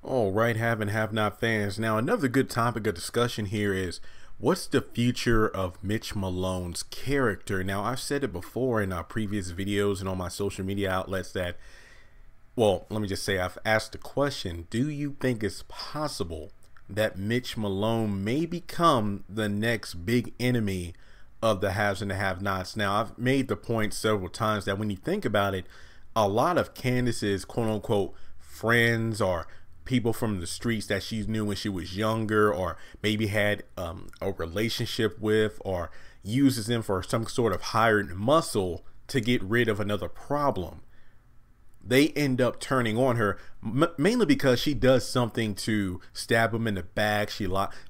All right, have and have not fans. Now, another good topic of discussion here is what's the future of Mitch Malone's character? Now, I've said it before in our previous videos and on my social media outlets that, well, let me just say I've asked the question, do you think it's possible that Mitch Malone may become the next big enemy of the haves and the have-nots? Now, I've made the point several times that when you think about it, a lot of Candace's quote-unquote friends or people from the streets that she knew when she was younger, or maybe had a relationship with, or uses them for some sort of hired muscle to get rid of another problem, they end up turning on her mainly because she does something to stab them in the back.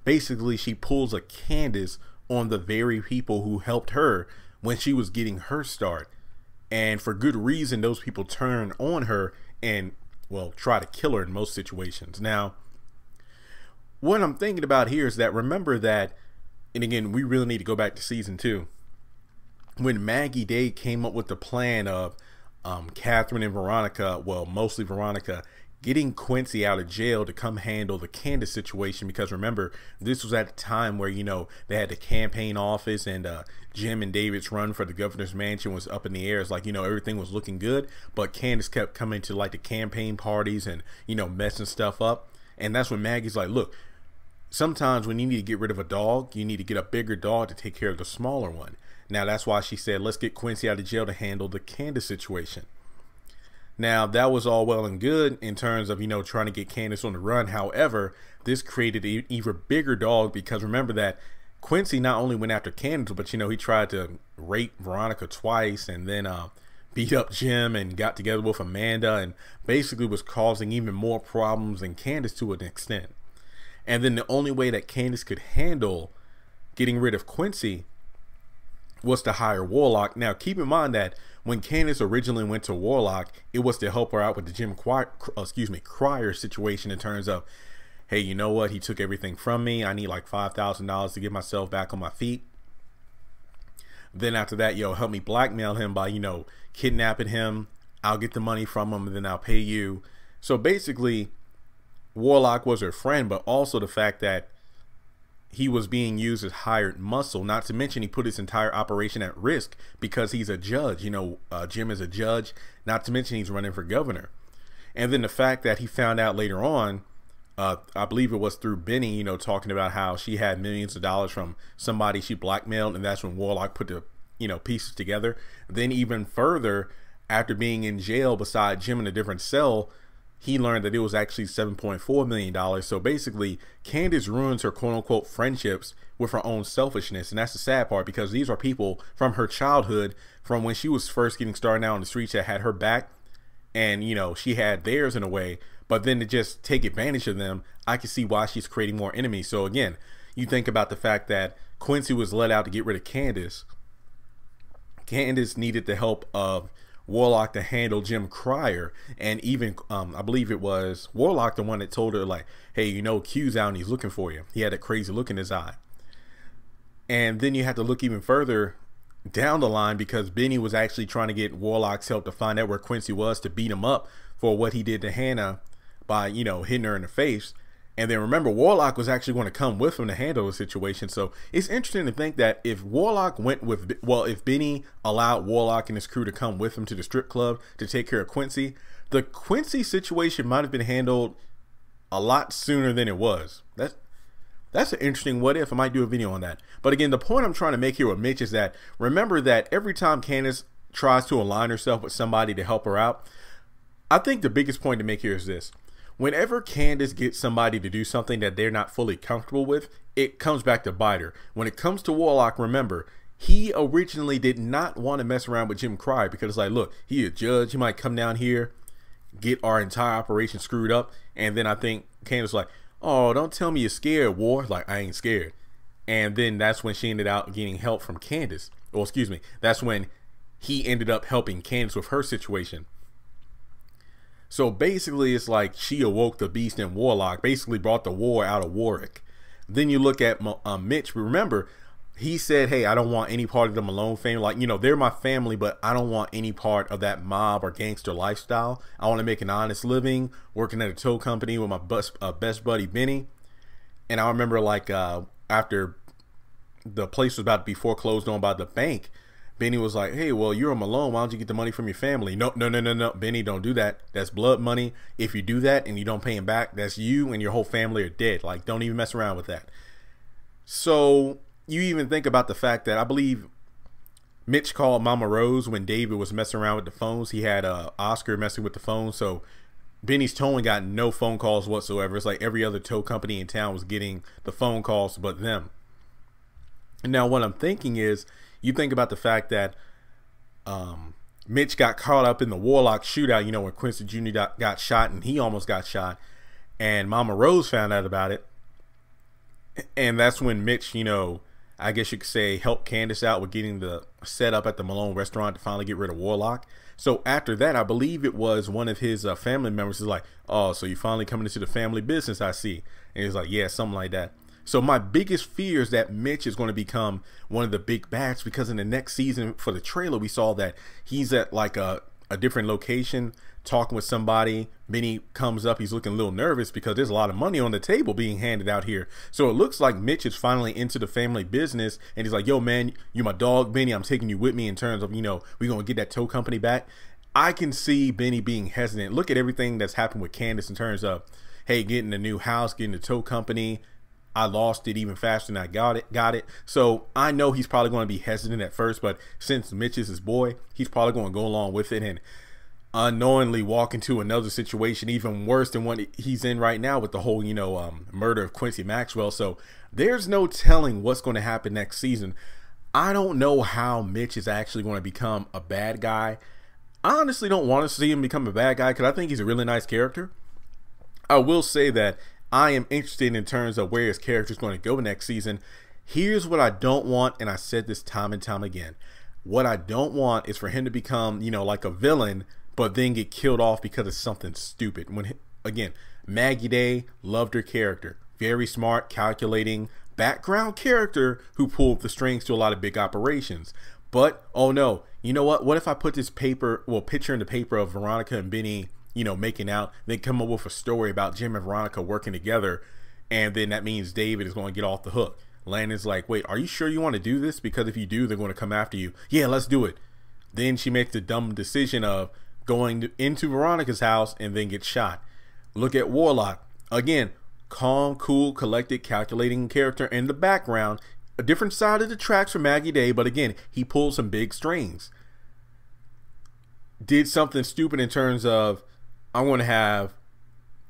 Basically she pulls a Candace on the very people who helped her when she was getting her start, and for good reason. Those people turn on her and, well, try to kill her in most situations. Now, what I'm thinking about here is that, remember that, and again, we really need to go back to season 2, when Maggie Day came up with the plan of Catherine and Veronica, well, mostly Veronica, getting Quincy out of jail to come handle the Candace situation. Because remember, this was at a time where, you know, they had the campaign office, and Jim and David's run for the governor's mansion was up in the air. It's like, you know, everything was looking good, but Candace kept coming to like the campaign parties and, you know, messing stuff up. And that's when Maggie's like, look, sometimes when you need to get rid of a dog, you need to get a bigger dog to take care of the smaller one. Now, that's why she said, let's get Quincy out of jail to handle the Candace situation. Now, that was all well and good in terms of, you know, trying to get Candace on the run. However, this created an even bigger dog, because remember that Quincy not only went after Candace, but, you know, he tried to rape Veronica twice, and then beat up Jim, and got together with Amanda, and basically was causing even more problems than Candace to an extent. And then the only way that Candace could handle getting rid of Quincy was to hire Warlock. Now, keep in mind that when Candace originally went to Warlock, it was to help her out with the Crier situation, in terms of, hey, you know what, he took everything from me, I need like $5,000 to get myself back on my feet. Then after that, yo, help me blackmail him by, you know, kidnapping him, I'll get the money from him, and then I'll pay you. So basically, Warlock was her friend, but also the fact that he was being used as hired muscle. Not to mention, he put his entire operation at risk because he's a judge. You know, Jim is a judge. Not to mention, he's running for governor. And then the fact that he found out later on, I believe it was through Benny, you know, talking about how she had millions of dollars from somebody she blackmailed, and that's when Warlock put the, you know, pieces together. Then even further, after being in jail beside Jim in a different cell, he learned that it was actually $7.4 million. So basically, Candace ruins her quote-unquote friendships with her own selfishness. And that's the sad part, because these are people from her childhood, from when she was first getting started out on the streets, that had her back. And, you know, she had theirs in a way. But then to just take advantage of them, I can see why she's creating more enemies. So again, you think about the fact that Quincy was let out to get rid of Candace. Candace needed the help of Warlock to handle Jim Crier, and even I believe it was Warlock the one that told her, like, hey, you know, Q's out and he's looking for you. He had a crazy look in his eye. And then you have to look even further down the line, because Benny was actually trying to get Warlock's help to find out where Quincy was, to beat him up for what he did to Hannah by, you know, hitting her in the face. And then remember, Warlock was actually going to come with him to handle the situation. So it's interesting to think that if Warlock went with, well, if Benny allowed Warlock and his crew to come with him to the strip club to take care of Quincy, the Quincy situation might have been handled a lot sooner than it was. That's an interesting what if. I might do a video on that. But again, the point I'm trying to make here with Mitch is that, remember that every time Candace tries to align herself with somebody to help her out, I think the biggest point to make here is this. Whenever Candace gets somebody to do something that they're not fully comfortable with, it comes back to bite her. When it comes to Warlock, remember, he originally did not want to mess around with Jim Crier, because it's like, look, he a judge, he might come down here, get our entire operation screwed up. And then I think Candace was like, oh, don't tell me you're scared, War. Like, I ain't scared. And then that's when she ended up getting help from Candace. Or excuse me, that's when he ended up helping Candace with her situation. So basically, it's like she awoke the beast in Warlock, basically brought the war out of Warwick. Then you look at Mitch. Remember, he said, hey, I don't want any part of the Malone family. Like, you know, they're my family, but I don't want any part of that mob or gangster lifestyle. I want to make an honest living, working at a tow company with my best buddy, Benny. And I remember, like, after the place was about to be foreclosed on by the bank, Benny was like, hey, well, you're a Malone. Why don't you get the money from your family? No, no, no, no, no. Benny, don't do that. That's blood money. If you do that and you don't pay him back, that's you and your whole family are dead. Like, don't even mess around with that. So you even think about the fact that I believe Mitch called Mama Rose when David was messing around with the phones. He had Oscar messing with the phone. So Benny's towing got no phone calls whatsoever. It's like every other tow company in town was getting the phone calls but them. And now what I'm thinking is, you think about the fact that Mitch got caught up in the Warlock shootout, you know, when Quincy Jr. got shot and he almost got shot. And Mama Rose found out about it. And that's when Mitch, you know, I guess you could say, helped Candace out with getting the setup at the Malone restaurant to finally get rid of Warlock. So after that, I believe it was one of his family members is like, oh, so you finally coming into the family business, I see. And he's like, yeah, something like that. So my biggest fear is that Mitch is going to become one of the big bats, because in the next season for the trailer, we saw that he's at like a different location talking with somebody. Benny comes up, he's looking a little nervous because there's a lot of money on the table being handed out here. So it looks like Mitch is finally into the family business, and he's like, yo man, you my dog, Benny, I'm taking you with me in terms of, you know, we're gonna get that tow company back. I can see Benny being hesitant. Look at everything that's happened with Candace in terms of, hey, getting a new house, getting the tow company. I lost it even faster than I got it. So I know he's probably going to be hesitant at first, but since Mitch is his boy, he's probably going to go along with it and unknowingly walk into another situation even worse than what he's in right now with the whole, you know, murder of Quincy Maxwell. So there's no telling what's going to happen next season. I don't know how Mitch is actually going to become a bad guy. I honestly don't want to see him become a bad guy because I think he's a really nice character. I will say that I am interested in terms of where his character is going to go next season. Here's what I don't want, and I said this time and time again. What I don't want is for him to become, you know, like a villain, but then get killed off because of something stupid. When, again, Maggie Day loved her character. Very smart, calculating, background character who pulled the strings to a lot of big operations. But, oh no, you know what? What if I put this picture in the paper of Veronica and Benny, you know, making out, then come up with a story about Jim and Veronica working together, and then that means David is going to get off the hook. Landon's like, wait, are you sure you want to do this? Because if you do, they're going to come after you. Yeah, let's do it. Then she makes the dumb decision of going into Veronica's house and then gets shot. Look at Warlock. Again, calm, cool, collected, calculating character in the background. A different side of the tracks for Maggie Day, but again, he pulled some big strings. Did something stupid in terms of, I want to have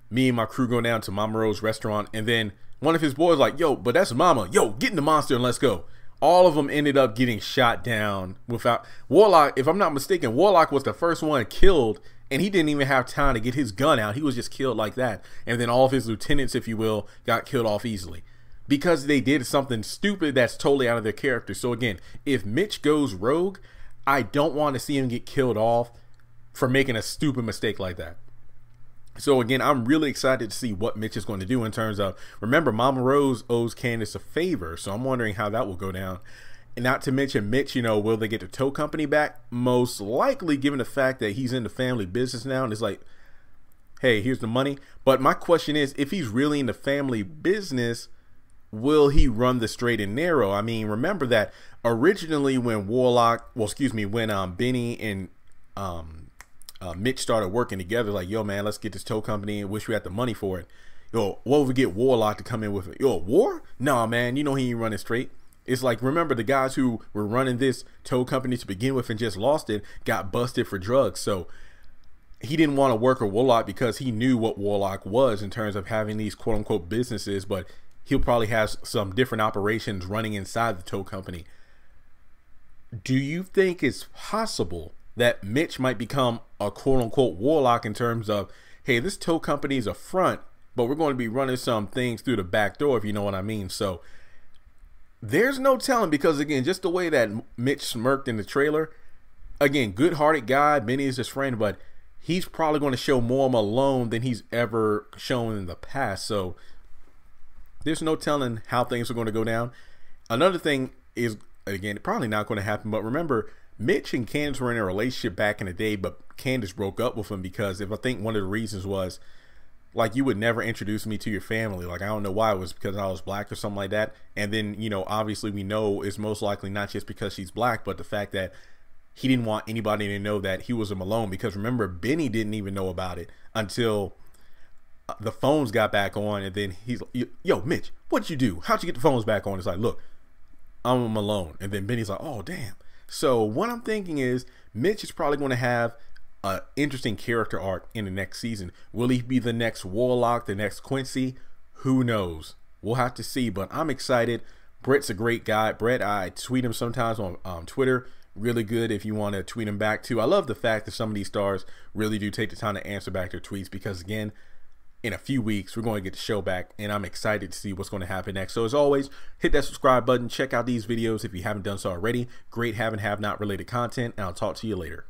me and my crew go down to Mama Rose's restaurant, and then one of his boys like, yo, but that's Mama. Yo, get in the monster and let's go. All of them ended up getting shot down without Warlock. If I'm not mistaken, Warlock was the first one killed, and he didn't even have time to get his gun out. He was just killed like that. And then all of his lieutenants, if you will, got killed off easily because they did something stupid that's totally out of their character. So again, if Mitch goes rogue, I don't want to see him get killed off for making a stupid mistake like that. So again, I'm really excited to see what Mitch is going to do in terms of, remember, Mama Rose owes Candace a favor. So I'm wondering how that will go down. And not to mention Mitch, you know, will they get the tow company back? Most likely, given the fact that he's in the family business now. And it's like, hey, here's the money. But my question is, if he's really in the family business, will he run the straight and narrow? I mean, remember that originally when when Benny and Mitch started working together, like, yo man, let's get this tow company and wish we had the money for it. Yo, what if we get Warlock to come in with it? Yo, war? Nah man, you know he ain't running straight. It's like, remember the guys who were running this tow company to begin with and just lost it, got busted for drugs. So he didn't want to work with Warlock because he knew what Warlock was in terms of having these quote unquote businesses, but he'll probably have some different operations running inside the tow company. Do you think it's possible that Mitch might become a quote unquote Warlock in terms of, hey, this tow company is a front, but we're going to be running some things through the back door, if you know what I mean? So there's no telling, because again, just the way that Mitch smirked in the trailer, again, good-hearted guy, Benny is his friend, but he's probably going to show more Malone than he's ever shown in the past. So there's no telling how things are going to go down. Another thing, is, again, probably not going to happen. But remember, Mitch and Candace were in a relationship back in the day, but Candace broke up with him because I think one of the reasons was, like, you would never introduce me to your family. Like, I don't know why. It was because I was black or something like that. And then, you know, obviously we know it's most likely not just because she's black, but the fact that he didn't want anybody to know that he was a Malone. Because remember, Benny didn't even know about it until the phones got back on. And then he's like, yo, Mitch, what'd you do? How'd you get the phones back on? It's like, look, I'm a Malone. And then Benny's like, oh, damn. So what I'm thinking is Mitch is probably going to have an interesting character arc in the next season. Will he be the next Warlock, the next Quincy? Who knows? We'll have to see, but I'm excited. Brett's a great guy. Brett, I tweet him sometimes on Twitter. Really good if you want to tweet him back too. I love the fact that some of these stars really do take the time to answer back their tweets, because again, in a few weeks, we're going to get the show back, and I'm excited to see what's going to happen next. So as always, hit that subscribe button. Check out these videos if you haven't done so already. Great have and have not related content, and I'll talk to you later.